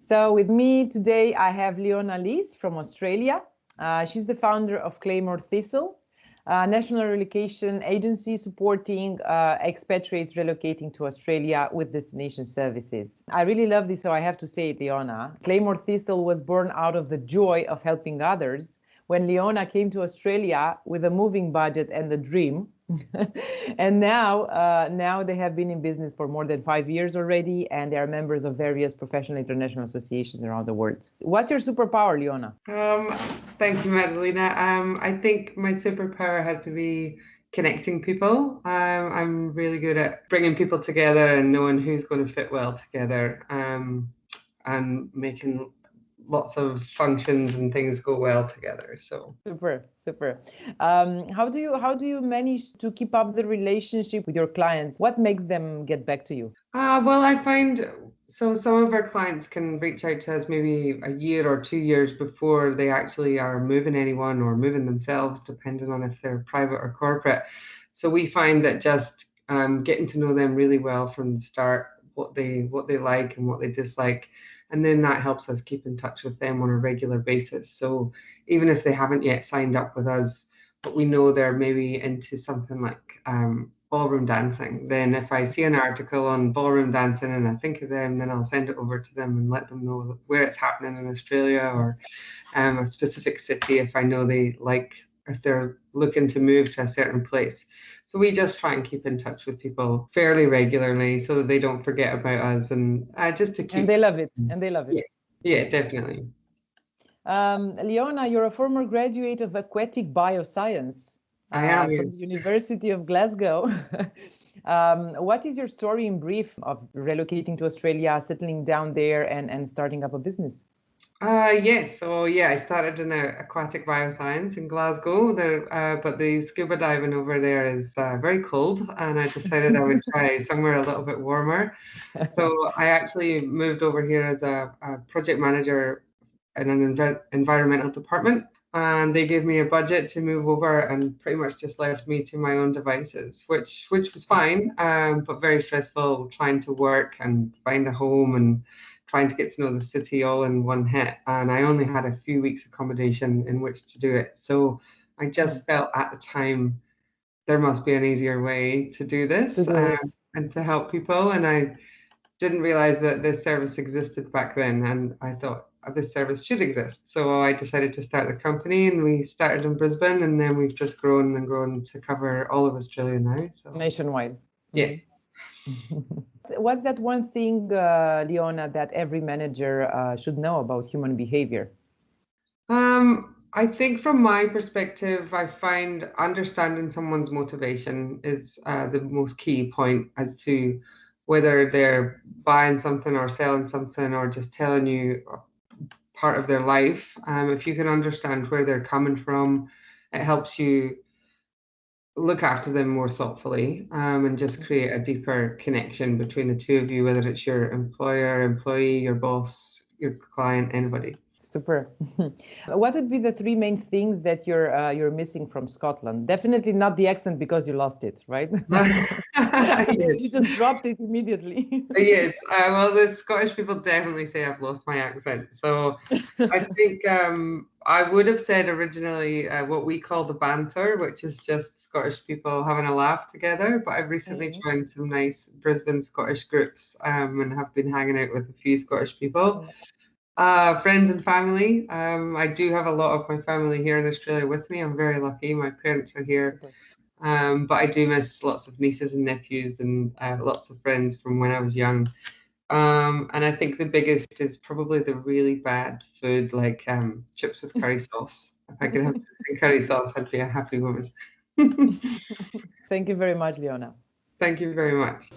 So with me today, I have Leona Lees from Australia. She's the founder of Claymore Thistle, a national relocation agency supporting expatriates relocating to Australia with destination services. I really love this, so I have to say it, Leona. Claymore Thistle was born out of the joy of helping others when Leona came to Australia with a moving budget and a dream. And now they have been in business for more than 5 years already, and they are members of various professional international associations around the world. What's your superpower, Leona? Thank you, Madalena. I think my superpower has to be connecting people. I'm really good at bringing people together and knowing who's going to fit well together, and making lots of functions and things go well together. So super. How do you manage to keep up the relationship with your clients? What makes them get back to you? Well, I find so some of our clients can reach out to us maybe a year or 2 years before they actually are moving anyone or moving themselves, depending on if they're private or corporate. So we find that just getting to know them really well from the start, what they like and what they dislike, and then that helps us keep in touch with them on a regular basis. So even if they haven't yet signed up with us, but we know they're maybe into something like ballroom dancing, then if I see an article on ballroom dancing and I think of them, then I'll send it over to them and let them know where it's happening in Australia, or a specific city if I know they like, if they're looking to move to a certain place. So we just try and keep in touch with people fairly regularly so that they don't forget about us, and just to keep. And they love it. And they love it. Yeah, definitely. Leona, you're a former graduate of aquatic bioscience. I am. From the University of Glasgow. What is your story in brief of relocating to Australia, settling down there, and starting up a business? Yes. So I started in aquatic bioscience in Glasgow there, but the scuba diving over there is very cold, and I decided I would try somewhere a little bit warmer. So I actually moved over here as a project manager in an environmental department, and they gave me a budget to move over and pretty much just left me to my own devices, which was fine, but very stressful trying to work and find a home and trying to get to know the city all in one hit. And I only had a few weeks accommodation in which to do it. So I just felt at the time there must be an easier way to do this, and to help people. And I didn't realize that this service existed back then, and I thought this service should exist. So I decided to start the company, and we started in Brisbane, and then we've just grown and grown to cover all of Australia now. So nationwide. Yes. What's that one thing, Leona, that every manager should know about human behavior? I think from my perspective, I find understanding someone's motivation is the most key point as to whether they're buying something or selling something or just telling you part of their life. If you can understand where they're coming from, it helps you look after them more thoughtfully, and just create a deeper connection between the two of you, whether it's your employer, employee, your boss, your client, anybody. Super. What would be the three main things that you're missing from Scotland? Definitely not the accent, because you lost it, right? Yes. You just dropped it immediately. Yes. Well, the Scottish people definitely say I've lost my accent. So I think I would have said originally what we call the banter, which is just Scottish people having a laugh together. But I've recently joined some nice Brisbane Scottish groups, and have been hanging out with a few Scottish people. Friends and family. I do have a lot of my family here in Australia with me. I'm very lucky. My parents are here. But I do miss lots of nieces and nephews and lots of friends from when I was young. And I think the biggest is probably the really bad food, like chips with curry sauce. If I could have chips and curry sauce, I'd be a happy woman. Thank you very much, Leona. Thank you very much.